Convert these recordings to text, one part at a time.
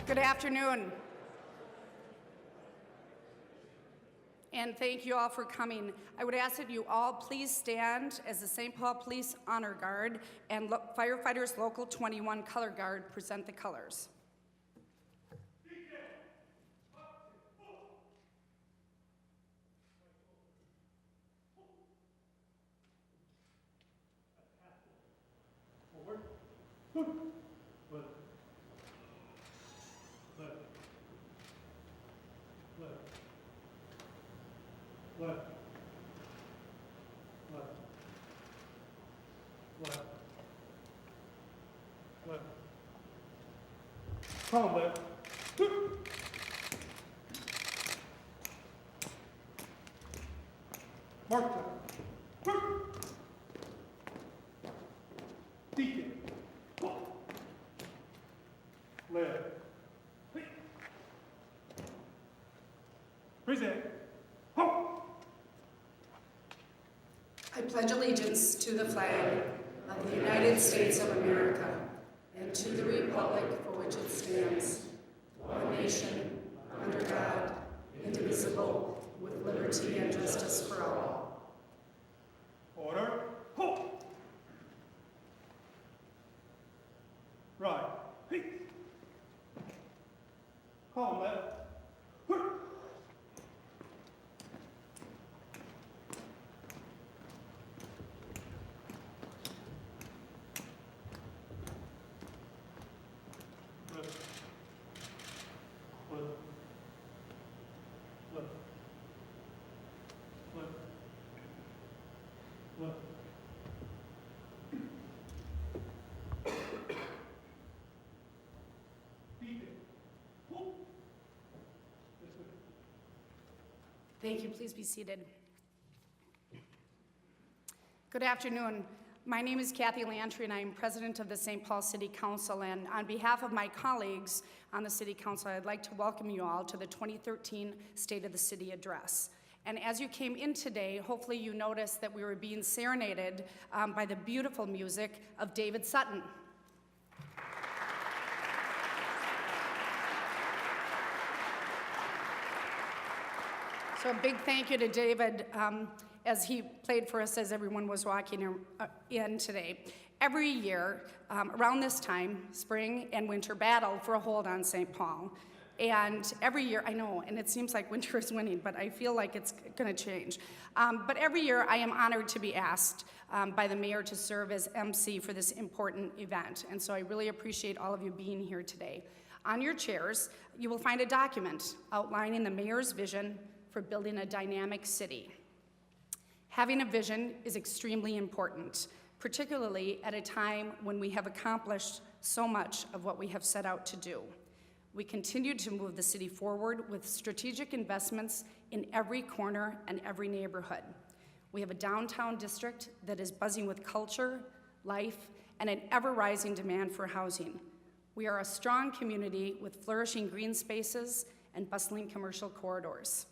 Good afternoon. And thank you all for coming. I would ask that you all please stand as the St. Paul Police Honor Guard and Firefighters Local 21 Color Guard present the colors. Forward. Good. Left. Left. Left. Left. Left. Left. Left. Crown left. Mark left. Deacon. Left. Present. I pledge allegiance to the flag of the United States of America and to the republic for which it stands, one nation, under God, indivisible, with liberty and justice for all. Order. Right. Calm left. Thank you. Please be seated. Good afternoon. My name is Kathy Lantry, and I am president of the St. Paul City Council. And on behalf of my colleagues on the City Council, I'd like to welcome you all to the 2013 State of the City Address. And as you came in today, hopefully you noticed that we were being serenaded by the beautiful music of David Sutton. So a big thank you to David as he played for us as everyone was walking in today. Every year, around this time, spring and winter battle for a hold on St. Paul. And every year, I know, and it seems like winter is winning, but I feel like it's going to change. But every year, I am honored to be asked by the mayor to serve as MC for this important event. And so I really appreciate all of you being here today. On your chairs, you will find a document outlining the mayor's vision for building a dynamic city. Having a vision is extremely important, particularly at a time when we have accomplished so much of what we have set out to do. We continue to move the city forward with strategic investments in every corner and every neighborhood. We have a downtown district that is buzzing with culture, life, and an ever-rising demand for housing. We are a strong community with flourishing green spaces and bustling commercial corridors.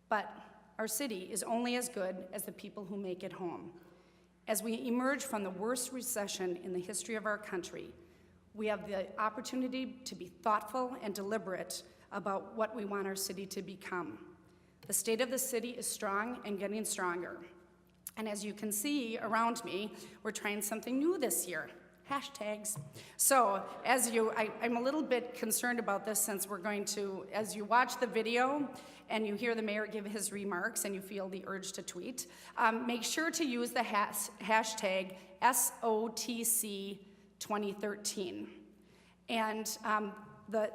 But our city is only as good as the people who make it home. As we emerge from the worst recession in the history of our country, we have the opportunity to be thoughtful and deliberate about what we want our city to become. The state of the city is strong and getting stronger. And as you can see around me, we're trying something new this year. Hashtags. So I'm a little bit concerned about this since we're going to, as you watch the video and you hear the mayor give his remarks and you feel the urge to tweet, make sure to use the hashtag SOTC 2013. And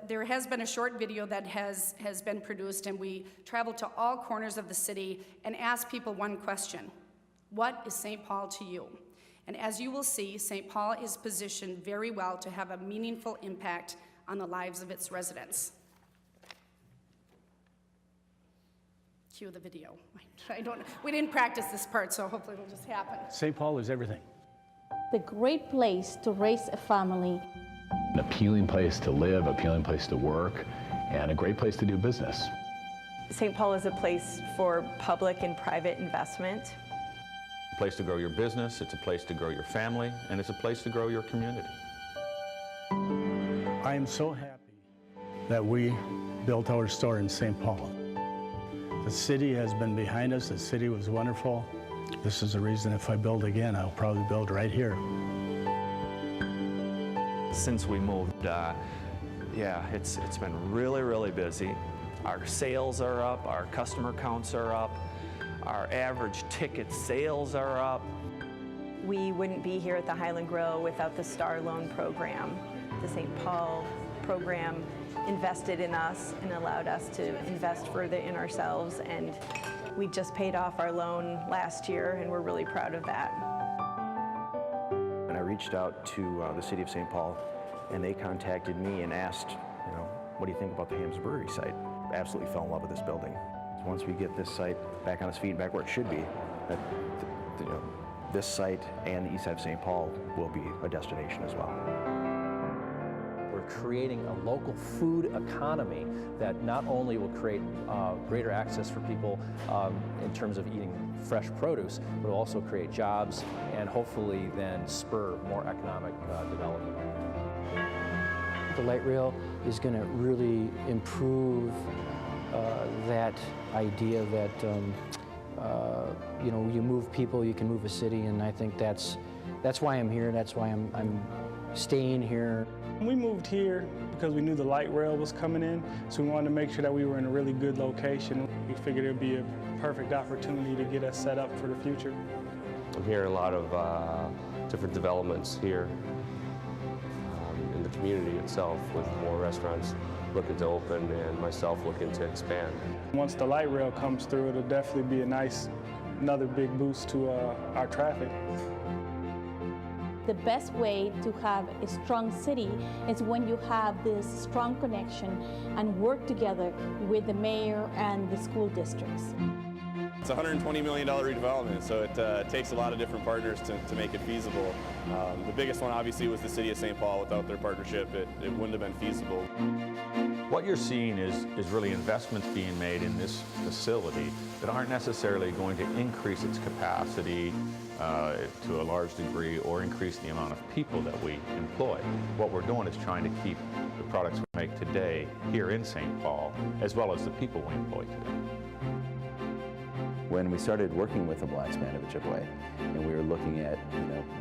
there has been a short video that has been produced, and we traveled to all corners of the city and asked people one question: what is St. Paul to you? And as you will see, St. Paul is positioned very well to have a meaningful impact on the lives of its residents. Cue the video. We didn't practice this part, so hopefully it'll just happen. St. Paul is everything. The great place to raise a family. An appealing place to live, appealing place to work, and a great place to do business. St. Paul is a place for public and private investment. A place to grow your business, it's a place to grow your family, and it's a place to grow your community. I am so happy that we built our store in St. Paul. The city has been behind us. The city was wonderful. This is the reason if I build again, I'll probably build right here. Since we moved, yeah, it's been really, really busy. Our sales are up, our customer counts are up, our average ticket sales are up. We wouldn't be here at the Highland Grill without the Star Loan program. The St. Paul program invested in us and allowed us to invest further in ourselves, and we just paid off our loan last year, and we're really proud of that. And I reached out to the city of St. Paul, and they contacted me and asked, what do you think about the Hams Brewery site? Absolutely fell in love with this building. Once we get this site back on its feet, back where it should be, that this site and the east side of St. Paul will be a destination as well. We're creating a local food economy that not only will create greater access for people in terms of eating fresh produce, but will also create jobs and hopefully then spur more economic development. The light rail is going to really improve that idea that you move people, you can move a city, and I think that's why I'm here. That's why I'm staying here. We moved here because we knew the light rail was coming in, so we wanted to make sure that we were in a really good location. We figured it would be a perfect opportunity to get us set up for the future. I'm hearing a lot of different developments here in the community itself, with more restaurants looking to open and myself looking to expand. Once the light rail comes through, it'll definitely be another big boost to our traffic. The best way to have a strong city is when you have this strong connection and work together with the mayor and the school districts. It's a $120 million redevelopment, so it takes a lot of different partners to make it feasible. The biggest one obviously was the city of St. Paul. Without their partnership, it wouldn't have been feasible. What you're seeing is really investments being made in this facility that aren't necessarily going to increase its capacity to a large degree or increase the amount of people that we employ. What we're doing is trying to keep the products we make today here in St. Paul, as well as the people we employ today. When we started working with the Blacksman of Ojibwe, and we were looking at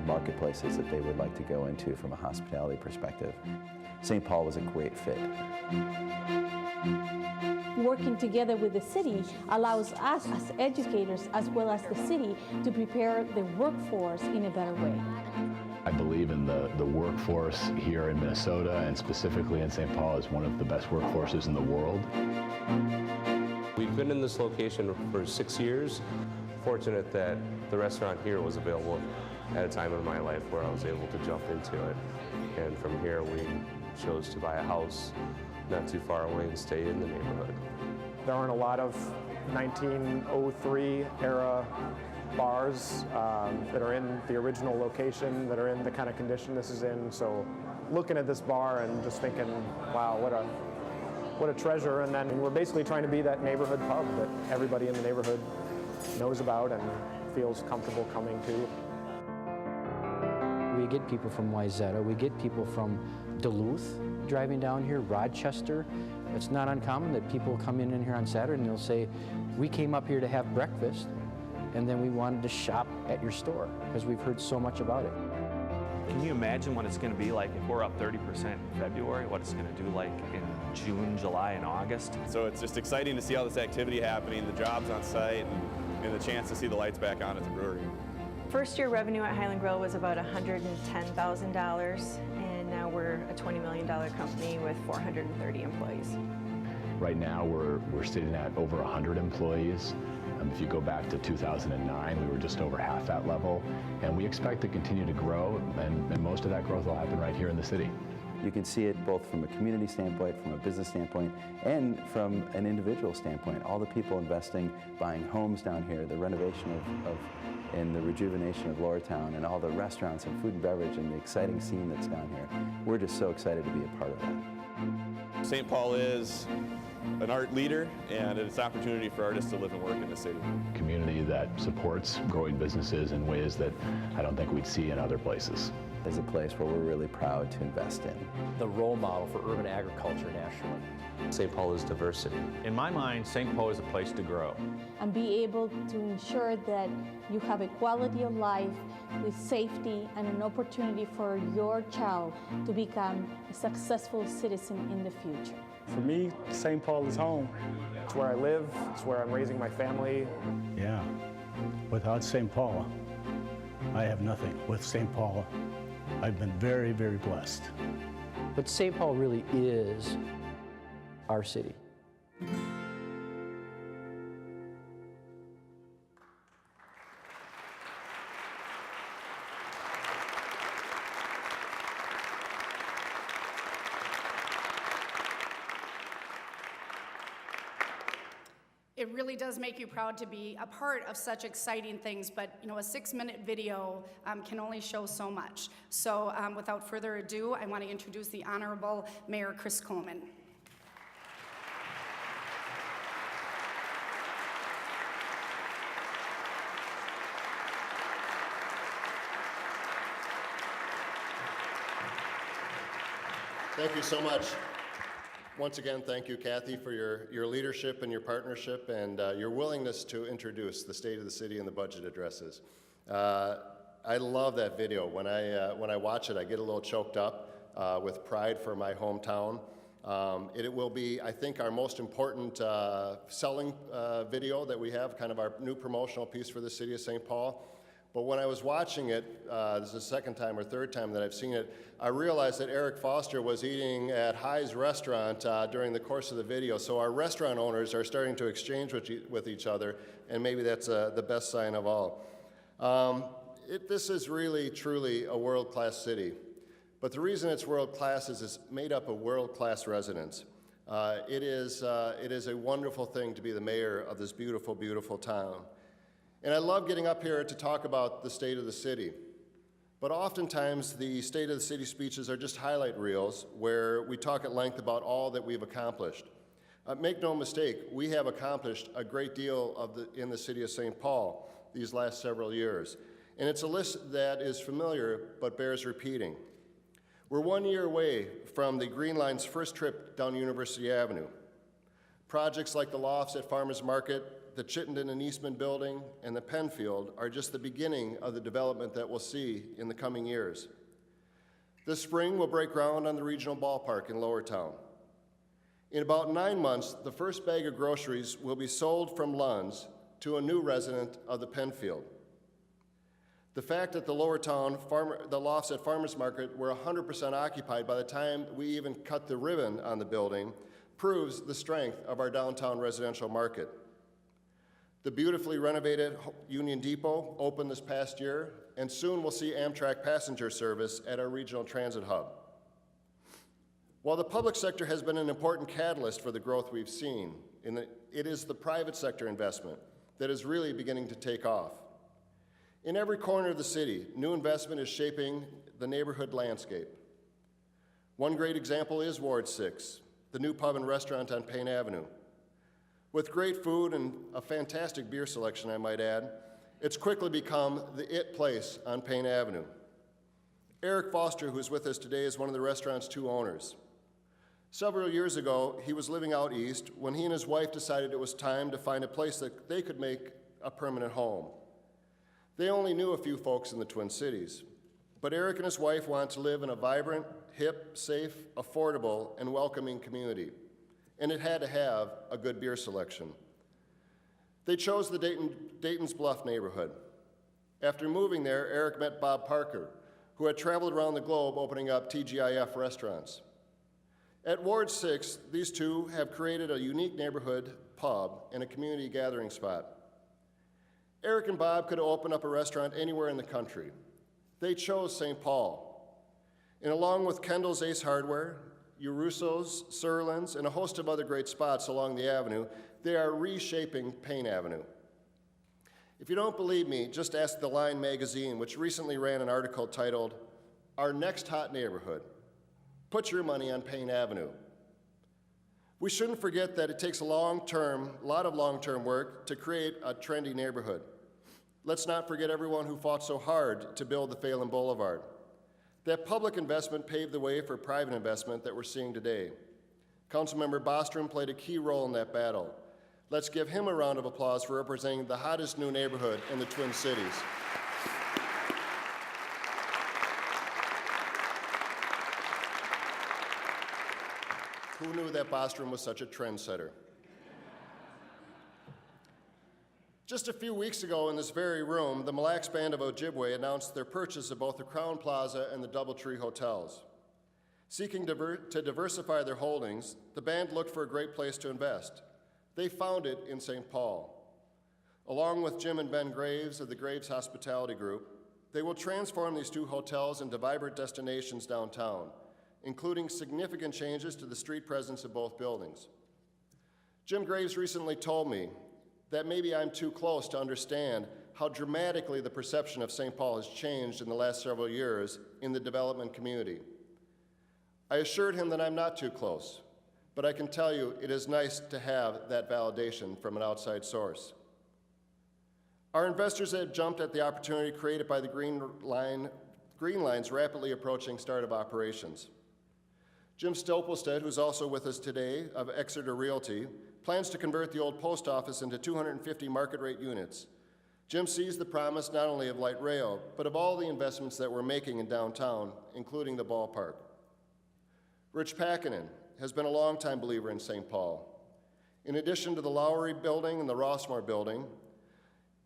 marketplaces that they would like to go into from a hospitality perspective, St. Paul was a great fit. Working together with the city allows us as educators as well as the city to prepare the workforce in a better way. I believe in the workforce here in Minnesota, and specifically in St. Paul, is one of the best workforces in the world. We've been in this location for 6 years. Fortunate that the restaurant here was available at a time in my life where I was able to jump into it. And from here, we chose to buy a house not too far away and stay in the neighborhood. There aren't a lot of 1903 era bars that are in the original location, that are in the kind of condition this is in. So looking at this bar and just thinking, wow, what a treasure. And then we're basically trying to be that neighborhood pub that everybody in the neighborhood knows about and feels comfortable coming to. We get people from Wayzata, we get people from Duluth driving down here, Rochester. It's not uncommon that people come in here on Saturday and they'll say, we came up here to have breakfast and then we wanted to shop at your store because we've heard so much about it. Can you imagine what it's going to be like if we're up 30% in February, what it's going to do like in June, July, and August? So it's just exciting to see all this activity happening, the jobs on site, and the chance to see the lights back on at the brewery. First year revenue at Highland Grill was about $110,000, and now we're a $20 million company with 430 employees. Right now, we're sitting at over 100 employees. If you go back to 2009, we were just over half that level, and we expect to continue to grow, and most of that growth will happen right here in the city. You can see it both from a community standpoint, from a business standpoint, and from an individual standpoint. All the people investing, buying homes down here, the renovation and the rejuvenation of Lower Town, and all the restaurants and food and beverage and the exciting scene that's down here. We're just so excited to be a part of that. St. Paul is an art leader, and it's an opportunity for artists to live and work in the city. Community that supports growing businesses in ways that I don't think we'd see in other places. Is a place where we're really proud to invest in. The role model for urban agriculture nationally. St. Paul is diversity. In my mind, St. Paul is a place to grow. And be able to ensure that you have a quality of life with safety and an opportunity for your child to become a successful citizen in the future. For me, St. Paul is home. It's where I live, it's where I'm raising my family. Yeah. Without St. Paul, I have nothing. With St. Paul, I've been very, very blessed. But St. Paul really is our city. It really does make you proud to be a part of such exciting things, but you know, a 6-minute video can only show so much. So without further ado, I want to introduce the Honorable Mayor Chris Coleman. Thank you so much. Once again, thank you, Kathy, for your leadership and your partnership and your willingness to introduce the State of the City and the budget addresses. I love that video. When I watch it, I get a little choked up with pride for my hometown. It will be, I think, our most important selling video that we have, kind of our new promotional piece for the City of St. Paul. But when I was watching it, this is the second time or third time that I've seen it, I realized that Eric Foster was eating at High's restaurant during the course of the video. So our restaurant owners are starting to exchange with each other, and maybe that's the best sign of all. This is really, truly a world-class city. But the reason it's world-class is it's made up of world-class residents. It is a wonderful thing to be the mayor of this beautiful, beautiful town. And I love getting up here to talk about the state of the city. But oftentimes, the State of the City speeches are just highlight reels where we talk at length about all that we've accomplished. Make no mistake, we have accomplished a great deal in the city of St. Paul these last several years. And it's a list that is familiar but bears repeating. We're 1 year away from the Green Line's first trip down University Avenue. Projects like the lofts at Farmers Market, the Chittenden and Eastman building, and the Penfield are just the beginning of the development that we'll see in the coming years. This spring, we'll break ground on the regional ballpark in Lowertown. In about 9 months, the first bag of groceries will be sold from Lund's to a new resident of the Penfield. The fact that the lofts at Farmers Market were 100% occupied by the time we even cut the ribbon on the building proves the strength of our downtown residential market. The beautifully renovated Union Depot opened this past year, and soon we'll see Amtrak passenger service at our regional transit hub. While the public sector has been an important catalyst for the growth we've seen, it is the private sector investment that is really beginning to take off. In every corner of the city, new investment is shaping the neighborhood landscape. One great example is Ward 6, the new pub and restaurant on Payne Avenue. With great food and a fantastic beer selection, I might add, it's quickly become the it place on Payne Avenue. Eric Foster, who's with us today, is one of the restaurant's 2 owners. Several years ago, he was living out east when he and his wife decided it was time to find a place that they could make a permanent home. They only knew a few folks in the Twin Cities, but Eric and his wife wanted to live in a vibrant, hip, safe, affordable, and welcoming community. And it had to have a good beer selection. They chose the Dayton's Bluff neighborhood. After moving there, Eric met Bob Parker, who had traveled around the globe opening up TGIF restaurants. At Ward 6, these two have created a unique neighborhood pub and a community gathering spot. Eric and Bob could have opened up a restaurant anywhere in the country. They chose St. Paul. And along with Kendall's Ace Hardware, Urusso's, Serlin's, and a host of other great spots along the avenue, they are reshaping Payne Avenue. If you don't believe me, just ask The Line magazine, which recently ran an article titled, "Our Next Hot Neighborhood. Put your money on Payne Avenue." We shouldn't forget that it takes a lot of long-term work to create a trendy neighborhood. Let's not forget everyone who fought so hard to build the Phelan Boulevard. That public investment paved the way for private investment that we're seeing today. Councilmember Bostrom played a key role in that battle. Let's give him a round of applause for representing the hottest new neighborhood in the Twin Cities. Who knew that Bostrom was such a trendsetter? Just a few weeks ago in this very room, the Mille Lacs Band of Ojibwe announced their purchase of both the Crowne Plaza and the Doubletree hotels. Seeking to diversify their holdings, the band looked for a great place to invest. They found it in St. Paul. Along with Jim and Ben Graves of the Graves Hospitality Group, they will transform these two hotels into vibrant destinations downtown, including significant changes to the street presence of both buildings. Jim Graves recently told me that maybe I'm too close to understand how dramatically the perception of St. Paul has changed in the last several years in the development community. I assured him that I'm not too close, but I can tell you it is nice to have that validation from an outside source. Our investors have jumped at the opportunity created by the Green Line's rapidly approaching start of operations. Jim Stolpelstead, who's also with us today, of Exeter Realty, plans to convert the old post office into 250 market rate units. Jim sees the promise not only of light rail, but of all the investments that we're making in downtown, including the ballpark. Rich Packinen has been a longtime believer in St. Paul. In addition to the Lowry building and the Rossmore building,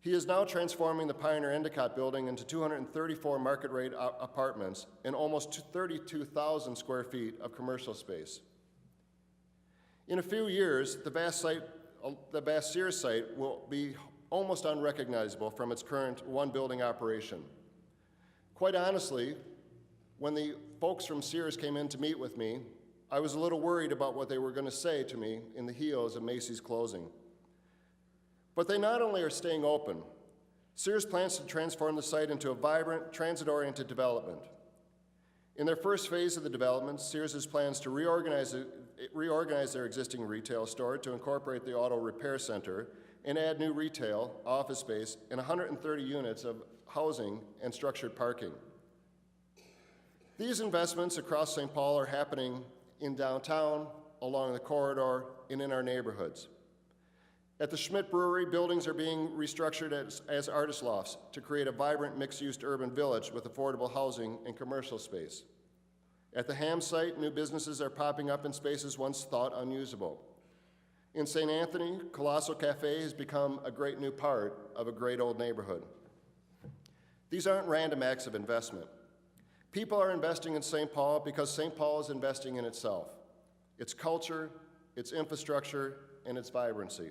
he is now transforming the Pioneer Endicott building into 234 market rate apartments and almost 32,000 square feet of commercial space. In a few years, the vast Sears site will be almost unrecognizable from its current one building operation. Quite honestly, when the folks from Sears came in to meet with me, I was a little worried about what they were going to say to me in the heels of Macy's closing. But they not only are staying open, Sears plans to transform the site into a vibrant, transit-oriented development. In their first phase of the development, Sears plans to reorganize their existing retail store to incorporate the auto repair center and add new retail, office space, and 130 units of housing and structured parking. These investments across St. Paul are happening in downtown, along the corridor, and in our neighborhoods. At the Schmidt Brewery, buildings are being restructured as artist lofts to create a vibrant mixed-use urban village with affordable housing and commercial space. At the Ham site, new businesses are popping up in spaces once thought unusable. In St. Anthony, Colossal Cafe has become a great new part of a great old neighborhood. These aren't random acts of investment. People are investing in St. Paul because St. Paul is investing in itself, its culture, its infrastructure, and its vibrancy.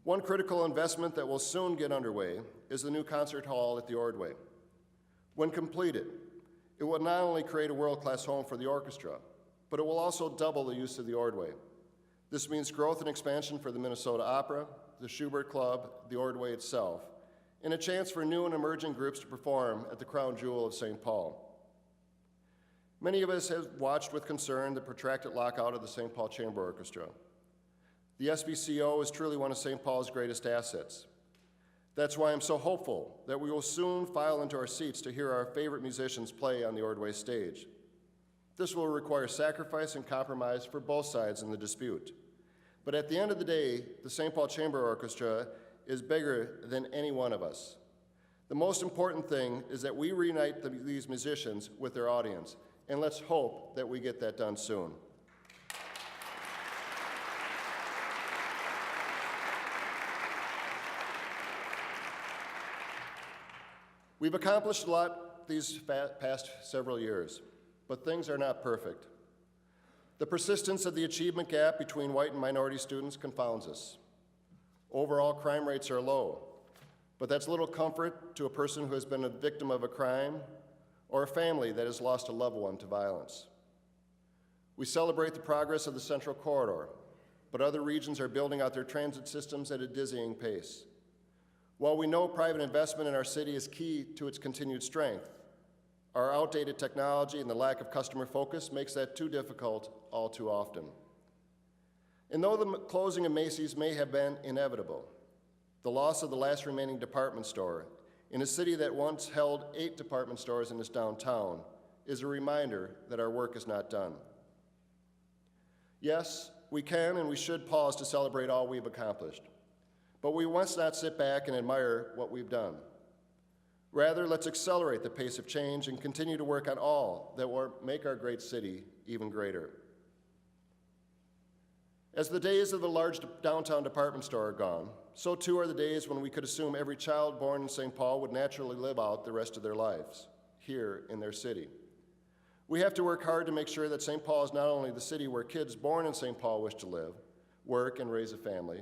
One critical investment that will soon get underway is the new concert hall at the Ordway. When completed, it will not only create a world-class home for the orchestra, but it will also double the use of the Ordway. This means growth and expansion for the Minnesota Opera, the Schubert Club, the Ordway itself, and a chance for new and emerging groups to perform at the crown jewel of St. Paul. Many of us have watched with concern the protracted lockout of the St. Paul Chamber Orchestra. The SBCO is truly one of St. Paul's greatest assets. That's why I'm so hopeful that we will soon file into our seats to hear our favorite musicians play on the Ordway stage. This will require sacrifice and compromise for both sides in the dispute. But at the end of the day, the St. Paul Chamber Orchestra is bigger than any one of us. The most important thing is that we reunite these musicians with their audience, and let's hope that we get that done soon. We've accomplished a lot these past several years, but things are not perfect. The persistence of the achievement gap between white and minority students confounds us. Overall, crime rates are low, but that's little comfort to a person who has been a victim of a crime or a family that has lost a loved one to violence. We celebrate the progress of the Central Corridor, but other regions are building out their transit systems at a dizzying pace. While we know private investment in our city is key to its continued strength, our outdated technology and the lack of customer focus makes that too difficult all too often. And though the closing of Macy's may have been inevitable, the loss of the last remaining department store in a city that once held 8 department stores in its downtown is a reminder that our work is not done. Yes, we can and we should pause to celebrate all we've accomplished, but we must not sit back and admire what we've done. Rather, let's accelerate the pace of change and continue to work on all that will make our great city even greater. As the days of the large downtown department store are gone, so too are the days when we could assume every child born in St. Paul would naturally live out the rest of their lives here in their city. We have to work hard to make sure that St. Paul is not only the city where kids born in St. Paul wish to live, work, and raise a family,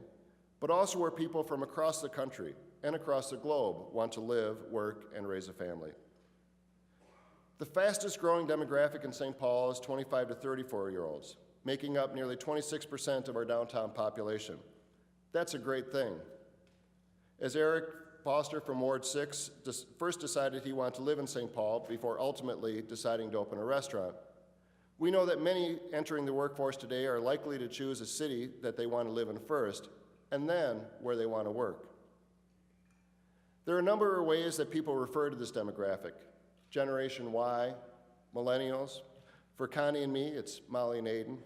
but also where people from across the country and across the globe want to live, work, and raise a family. The fastest growing demographic in St. Paul is 25 to 34-year-olds, making up nearly 26% of our downtown population. That's a great thing. As Eric Foster from Ward 6 first decided he wanted to live in St. Paul before ultimately deciding to open a restaurant, we know that many entering the workforce today are likely to choose a city that they want to live in first, and then where they want to work. There are a number of ways that people refer to this demographic: Generation Y, millennials. For Connie and me, it's Molly and Aiden.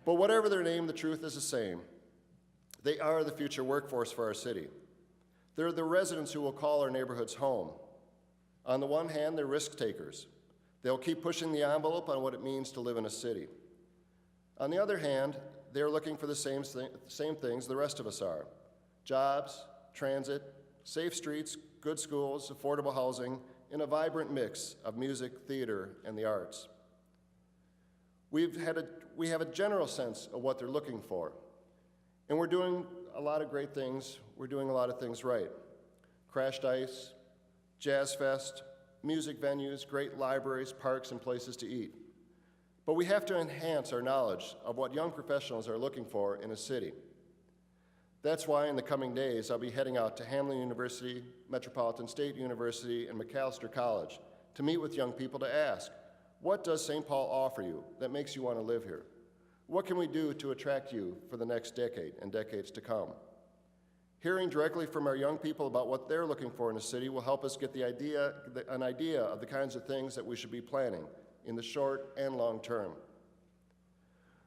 But whatever their name, the truth is the same. They are the future workforce for our city. They're the residents who will call our neighborhoods home. On the one hand, they're risk takers. They'll keep pushing the envelope on what it means to live in a city. On the other hand, they're looking for the same things the rest of us are: jobs, transit, safe streets, good schools, affordable housing, and a vibrant mix of music, theater, and the arts. We have a general sense of what they're looking for, and we're doing a lot of great things. We're doing a lot of things right. Crashed Ice, Jazz Fest, music venues, great libraries, parks, and places to eat. But we have to enhance our knowledge of what young professionals are looking for in a city. That's why in the coming days, I'll be heading out to Hamline University, Metropolitan State University, and McAllister College to meet with young people to ask, what does St. Paul offer you that makes you want to live here? What can we do to attract you for the next decade and decades to come? Hearing directly from our young people about what they're looking for in a city will help us get an idea of the kinds of things that we should be planning in the short and long term.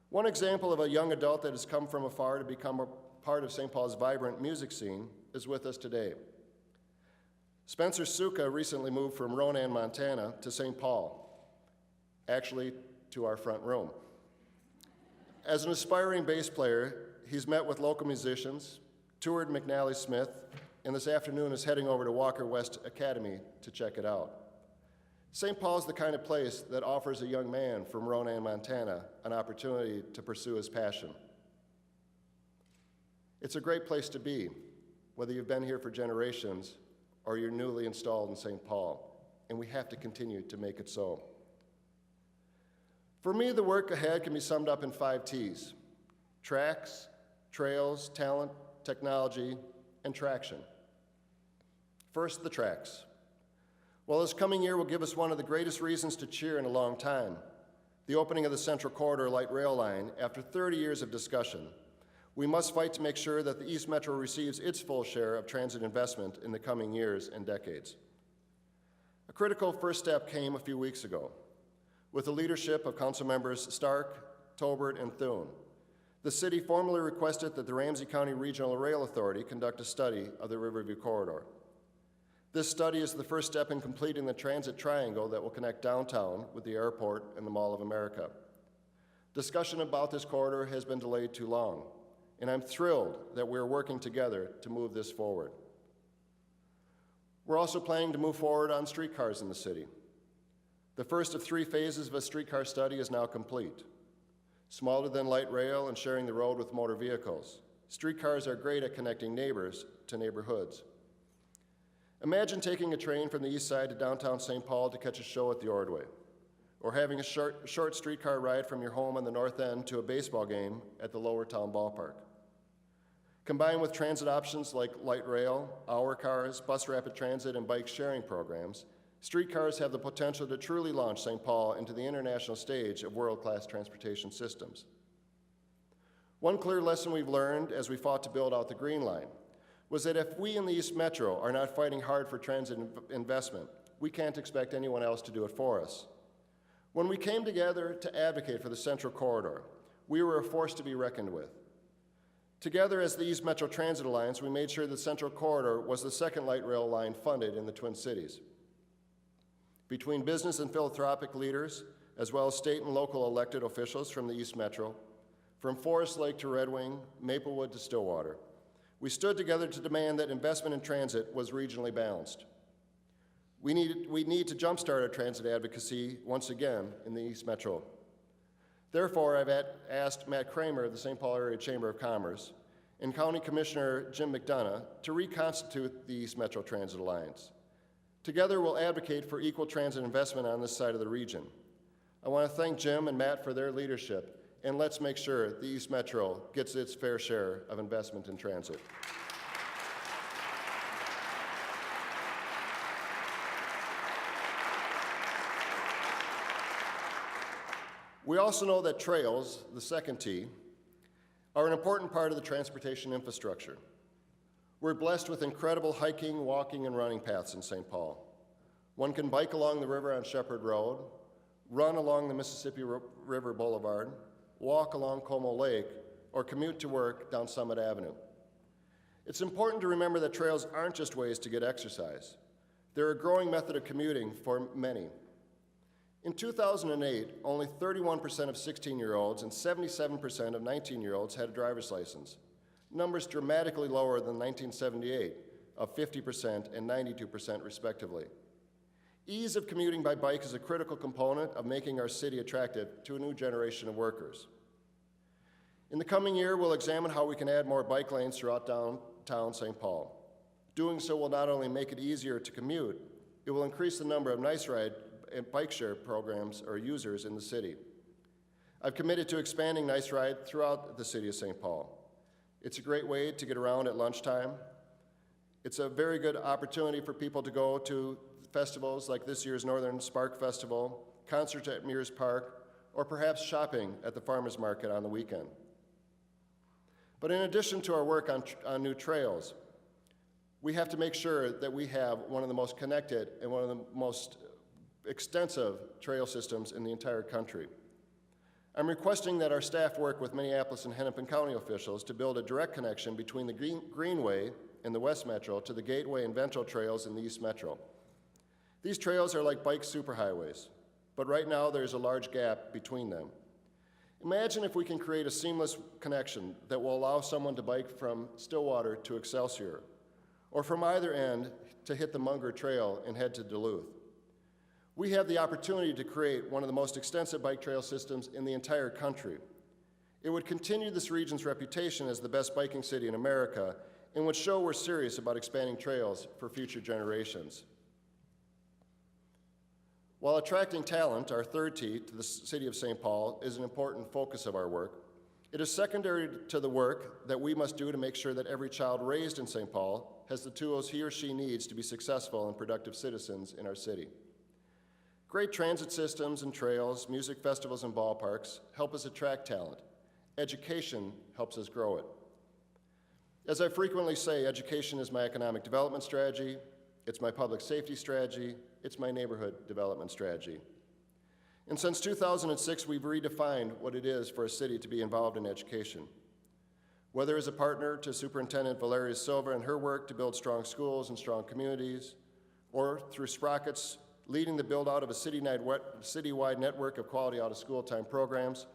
One example of a young adult that has come from afar to become a part of St. Paul's vibrant music scene is with us today. Spencer Suka recently moved from Ronan, Montana to St. Paul, actually to our front room. As an aspiring bass player, he's met with local musicians, toured McNally Smith, and this afternoon is heading over to Walker West Academy to check it out. St. Paul is the kind of place that offers a young man from Ronan, Montana, an opportunity to pursue his passion. It's a great place to be, whether you've been here for generations or you're newly installed in St. Paul, and we have to continue to make it so. For me, the work ahead can be summed up in 5 T's: tracks, trails, talent, technology, and traction. First, the tracks. Well, this coming year will give us one of the greatest reasons to cheer in a long time: the opening of the Central Corridor light rail line after 30 years of discussion. We must fight to make sure that the East Metro receives its full share of transit investment in the coming years and decades. A critical first step came a few weeks ago with the leadership of Council Members Stark, Tolbert, and Thune. The city formally requested that the Ramsey County Regional Rail Authority conduct a study of the Riverview Corridor. This study is the first step in completing the transit triangle that will connect downtown with the airport and the Mall of America. Discussion about this corridor has been delayed too long, and I'm thrilled that we're working together to move this forward. We're also planning to move forward on streetcars in the city. The first of 3 phases of a streetcar study is now complete. Smaller than light rail and sharing the road with motor vehicles, streetcars are great at connecting neighbors to neighborhoods. Imagine taking a train from the east side to downtown St. Paul to catch a show at the Ordway, or having a short streetcar ride from your home on the north end to a baseball game at the Lower Town Ballpark. Combined with transit options like light rail, hour cars, bus rapid transit, and bike sharing programs, streetcars have the potential to truly launch St. Paul into the international stage of world-class transportation systems. One clear lesson we've learned as we fought to build out the Green Line was that if we in the East Metro are not fighting hard for transit investment, we can't expect anyone else to do it for us. When we came together to advocate for the Central Corridor, we were a force to be reckoned with. Together as the East Metro Transit Alliance, we made sure the Central Corridor was the second light rail line funded in the Twin Cities. Between business and philanthropic leaders, as well as state and local elected officials from the East Metro, from Forest Lake to Red Wing, Maplewood to Stillwater, we stood together to demand that investment in transit was regionally balanced. We need to jumpstart our transit advocacy once again in the East Metro. Therefore, I've asked Matt Kramer of the St. Paul Area Chamber of Commerce and County Commissioner Jim McDonough to reconstitute the East Metro Transit Alliance. Together, we'll advocate for equal transit investment on this side of the region. I want to thank Jim and Matt for their leadership, and let's make sure the East Metro gets its fair share of investment in transit. We also know that trails, the second T, are an important part of the transportation infrastructure. We're blessed with incredible hiking, walking, and running paths in St. Paul. One can bike along the river on Shepherd Road, run along the Mississippi River Boulevard, walk along Como Lake, or commute to work down Summit Avenue. It's important to remember that trails aren't just ways to get exercise. They're a growing method of commuting for many. In 2008, only 31% of 16-year-olds and 77% of 19-year-olds had a driver's license, numbers dramatically lower than 1978 of 50% and 92% respectively. Ease of commuting by bike is a critical component of making our city attractive to a new generation of workers. In the coming year, we'll examine how we can add more bike lanes throughout downtown St. Paul. Doing so will not only make it easier to commute, it will increase the number of Nice Ride and bike share programs or users in the city. I've committed to expanding Nice Ride throughout the city of St. Paul. It's a great way to get around at lunchtime. It's a very good opportunity for people to go to festivals like this year's Northern Spark Festival, concerts at Mears Park, or perhaps shopping at the farmers market on the weekend. But in addition to our work on new trails, we have to make sure that we have one of the most connected and one of the most extensive trail systems in the entire country. I'm requesting that our staff work with Minneapolis and Hennepin County officials to build a direct connection between the Greenway in the West Metro to the Gateway and Ventral trails in the East Metro. These trails are like bike superhighways, but right now there's a large gap between them. Imagine if we can create a seamless connection that will allow someone to bike from Stillwater to Excelsior, or from either end to hit the Munger Trail and head to Duluth. We have the opportunity to create one of the most extensive bike trail systems in the entire country. It would continue this region's reputation as the best biking city in America and would show we're serious about expanding trails for future generations. While attracting talent, our third T, to the city of St. Paul is an important focus of our work, it is secondary to the work that we must do to make sure that every child raised in St. Paul has the tools he or she needs to be successful and productive citizens in our city. Great transit systems and trails, music festivals and ballparks help us attract talent. Education helps us grow it. As I frequently say, education is my economic development strategy, it's my public safety strategy, it's my neighborhood development strategy. And since 2006, we've redefined what it is for a city to be involved in education. Whether as a partner to Superintendent Valeria Silva and her work to build strong schools and strong communities, or through Sprockets leading the build-out of a citywide network of quality out-of-school time programs,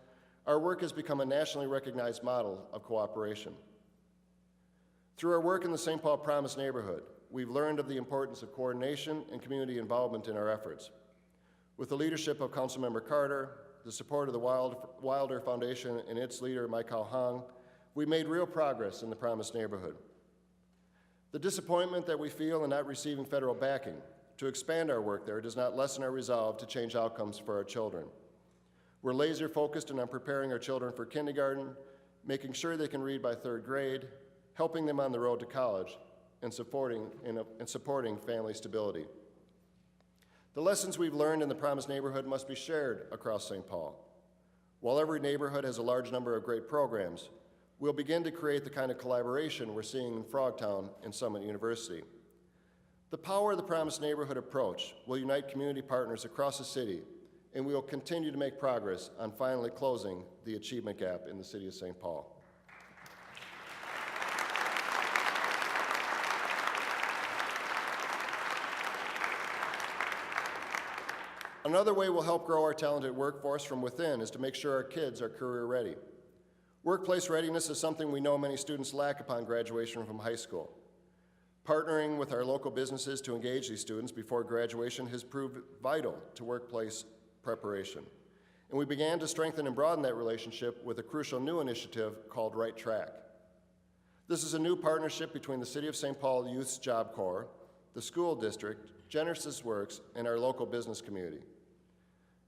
our work has become a nationally recognized model of cooperation. Through our work in the St. Paul Promise neighborhood, we've learned of the importance of coordination and community involvement in our efforts. With the leadership of Councilmember Carter, the support of the Wilder Foundation and its leader, Michael Hong, we made real progress in the Promise neighborhood. The disappointment that we feel in not receiving federal backing to expand our work there does not lessen our resolve to change outcomes for our children. We're laser focused on preparing our children for kindergarten, making sure they can read by third grade, helping them on the road to college, and supporting family stability. The lessons we've learned in the Promise neighborhood must be shared across St. Paul. While every neighborhood has a large number of great programs, we'll begin to create the kind of collaboration we're seeing in Frogtown and Summit University. The Power of the Promised Neighborhood approach will unite community partners across the city, and we will continue to make progress on finally closing the achievement gap in the city of St. Paul. Another way we'll help grow our talented workforce from within is to make sure our kids are career ready. Workplace readiness is something we know many students lack upon graduation from high school. Partnering with our local businesses to engage these students before graduation has proved vital to workplace preparation. And we began to strengthen and broaden that relationship with a crucial new initiative called Right Track. This is a new partnership between the City of St. Paul Youth's Job Corps, the school district, Genesis Works, and our local business community.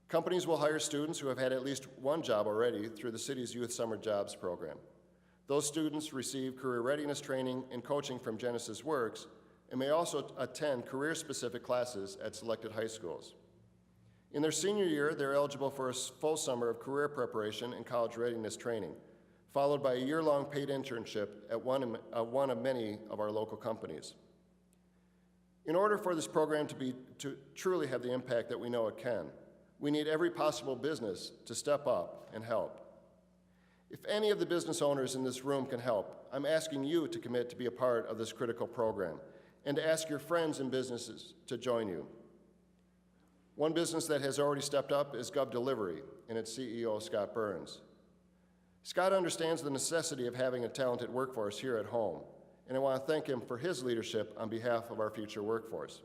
Companies will hire students who have had at least one job already through the city's Youth Summer Jobs program. Those students receive career readiness training and coaching from Genesis Works and may also attend career-specific classes at selected high schools. In their senior year, they're eligible for a full summer of career preparation and college readiness training, followed by a year-long paid internship at one of many of our local companies. In order for this program to truly have the impact that we know it can, we need every possible business to step up and help. If any of the business owners in this room can help, I'm asking you to commit to be a part of this critical program and to ask your friends and businesses to join you. One business that has already stepped up is Gov Delivery and its CEO, Scott Burns. Scott understands the necessity of having a talented workforce here at home, and I want to thank him for his leadership on behalf of our future workforce.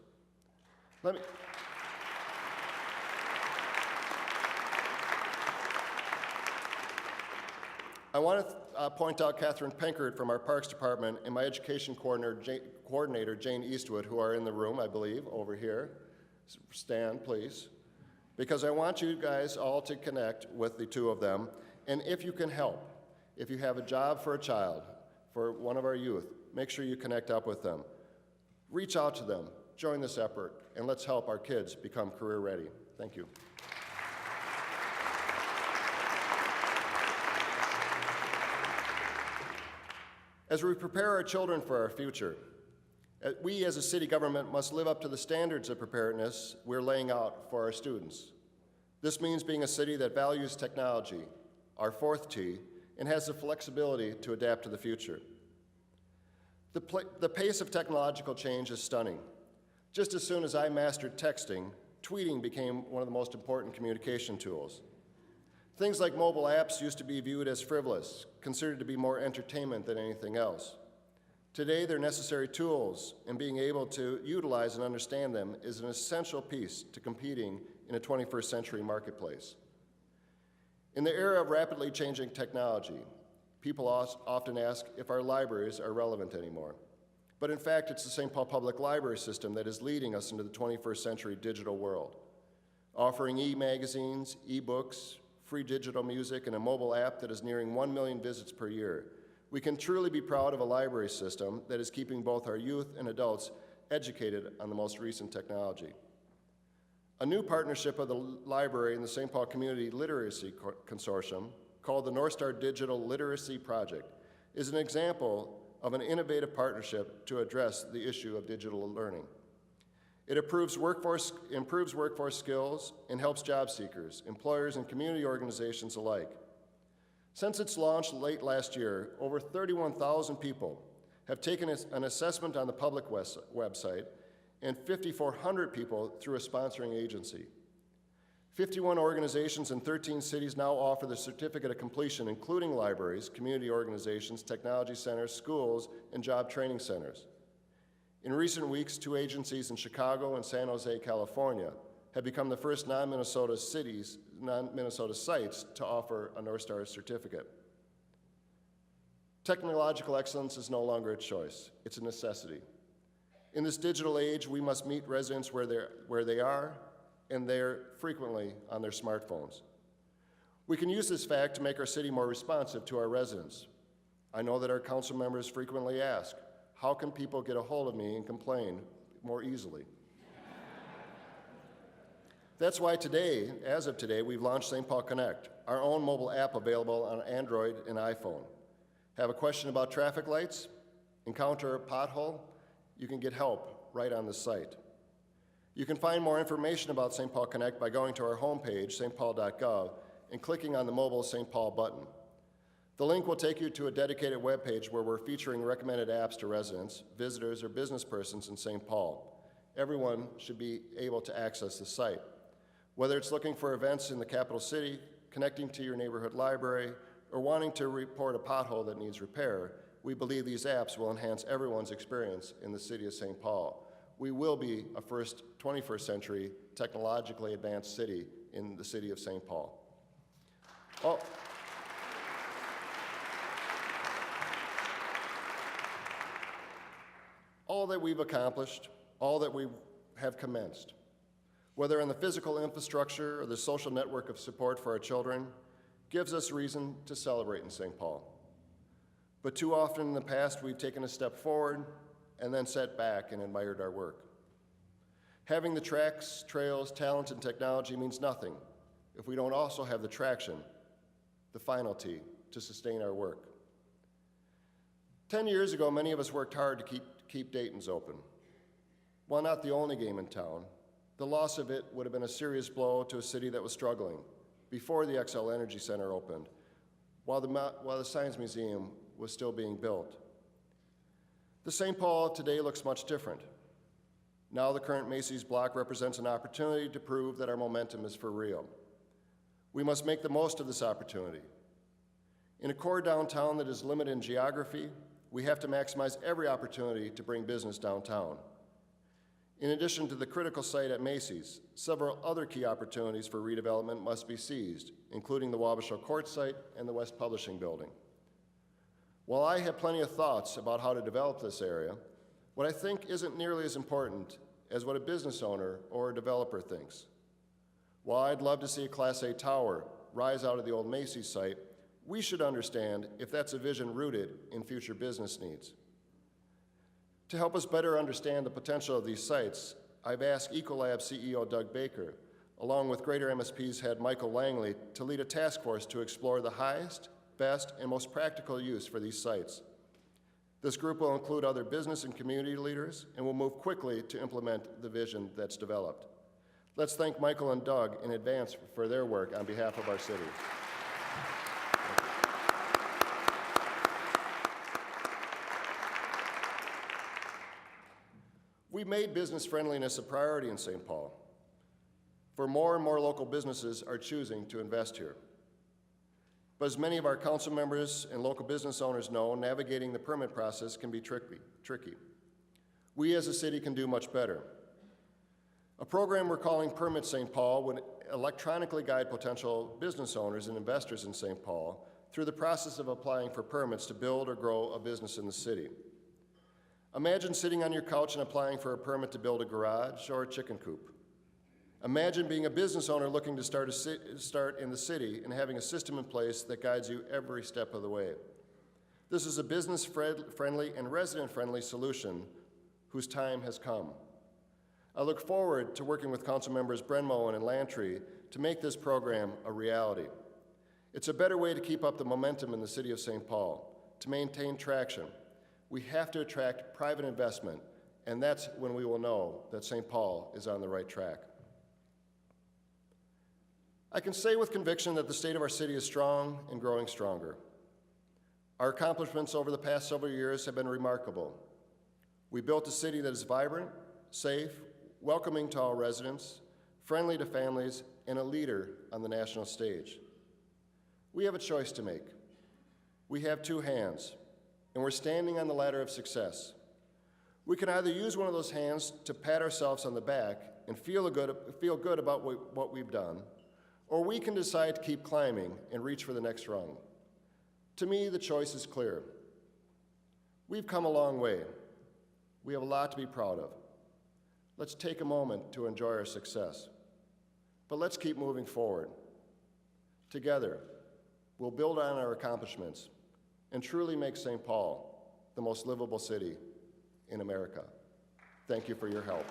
I want to point out Catherine Penkert from our Parks Department and my education coordinator, Jane Eastwood, who are in the room, I believe, over here. Stand, please, because I want you guys all to connect with the two of them. And if you can help, if you have a job for a child, for one of our youth, make sure you connect up with them. Reach out to them, join this effort, and let's help our kids become career ready. Thank you. As we prepare our children for our future, we as a city government must live up to the standards of preparedness we're laying out for our students. This means being a city that values technology, our fourth T, and has the flexibility to adapt to the future. The pace of technological change is stunning. Just as soon as I mastered texting, tweeting became one of the most important communication tools. Things like mobile apps used to be viewed as frivolous, considered to be more entertainment than anything else. Today, they're necessary tools, and being able to utilize and understand them is an essential piece to competing in a 21st century marketplace. In the era of rapidly changing technology, people often ask if our libraries are relevant anymore. But in fact, it's the St. Paul Public Library system that is leading us into the 21st century digital world, offering e-magazines, e-books, free digital music, and a mobile app that is nearing 1 million visits per year. We can truly be proud of a library system that is keeping both our youth and adults educated on the most recent technology. A new partnership of the library and the St. Paul Community Literacy Consortium, called the North Star Digital Literacy Project, is an example of an innovative partnership to address the issue of digital learning. It improves workforce skills and helps job seekers, employers, and community organizations alike. Since its launch late last year, over 31,000 people have taken an assessment on the public website, and 5,400 people through a sponsoring agency. 51 organizations in 13 cities now offer the certificate of completion, including libraries, community organizations, technology centers, schools, and job training centers. In recent weeks, 2 agencies in Chicago and San Jose, California, have become the first non-Minnesota sites to offer a North Star certificate. Technological excellence is no longer a choice, it's a necessity. In this digital age, we must meet residents where they are, and they're frequently on their smartphones. We can use this fact to make our city more responsive to our residents. I know that our council members frequently ask, how can people get a hold of me and complain more easily? That's why today, as of today, we've launched St. Paul Connect, our own mobile app available on Android and iPhone. Have a question about traffic lights? Encounter a pothole? You can get help right on the site. You can find more information about St. Paul Connect by going to our homepage, stpaul.gov, and clicking on the mobile St. Paul button. The link will take you to a dedicated webpage where we're featuring recommended apps to residents, visitors, or business persons in St. Paul. Everyone should be able to access the site. Whether it's looking for events in the capital city, connecting to your neighborhood library, or wanting to report a pothole that needs repair, we believe these apps will enhance everyone's experience in the city of St. Paul. We will be a 21st century technologically advanced city in the city of St. Paul. All that we've accomplished, all that we have commenced, whether in the physical infrastructure or the social network of support for our children, gives us reason to celebrate in St. Paul. But too often in the past, we've taken a step forward and then sat back and admired our work. Having the tracks, trails, talent, and technology means nothing if we don't also have the traction, the final T, to sustain our work. 10 years ago, many of us worked hard to keep Dayton's open. While not the only game in town, the loss of it would have been a serious blow to a city that was struggling before the Xcel Energy Center opened, while the Science Museum was still being built. The St. Paul today looks much different. Now the current Macy's block represents an opportunity to prove that our momentum is for real. We must make the most of this opportunity. In a core downtown that is limited in geography, we have to maximize every opportunity to bring business downtown. In addition to the critical site at Macy's, several other key opportunities for redevelopment must be seized, including the Wabasha Court site and the West Publishing Building. While I have plenty of thoughts about how to develop this area, what I think isn't nearly as important as what a business owner or a developer thinks. While I'd love to see a Class A tower rise out of the old Macy's site, we should understand if that's a vision rooted in future business needs. To help us better understand the potential of these sites, I've asked Ecolab CEO Doug Baker, along with Greater MSP's head Michael Langley, to lead a task force to explore the highest, best, and most practical use for these sites. This group will include other business and community leaders and will move quickly to implement the vision that's developed. Let's thank Michael and Doug in advance for their work on behalf of our city. We've made business friendliness a priority in St. Paul, for more and more local businesses are choosing to invest here. But as many of our council members and local business owners know, navigating the permit process can be tricky. We as a city can do much better. A program we're calling Permit St. Paul would electronically guide potential business owners and investors in St. Paul through the process of applying for permits to build or grow a business in the city. Imagine sitting on your couch and applying for a permit to build a garage or a chicken coop. Imagine being a business owner looking to start in the city and having a system in place that guides you every step of the way. This is a business-friendly and resident-friendly solution whose time has come. I look forward to working with council members Brenmoen and Lantry to make this program a reality. It's a better way to keep up the momentum in the city of St. Paul, to maintain traction. We have to attract private investment, and that's when we will know that St. Paul is on the right track. I can say with conviction that the state of our city is strong and growing stronger. Our accomplishments over the past several years have been remarkable. We built a city that is vibrant, safe, welcoming to all residents, friendly to families, and a leader on the national stage. We have a choice to make. We have two hands, and we're standing on the ladder of success. We can either use one of those hands to pat ourselves on the back and feel good about what we've done, or we can decide to keep climbing and reach for the next rung. To me, the choice is clear. We've come a long way. We have a lot to be proud of. Let's take a moment to enjoy our success. But let's keep moving forward. Together, we'll build on our accomplishments and truly make St. Paul the most livable city in America. Thank you for your help.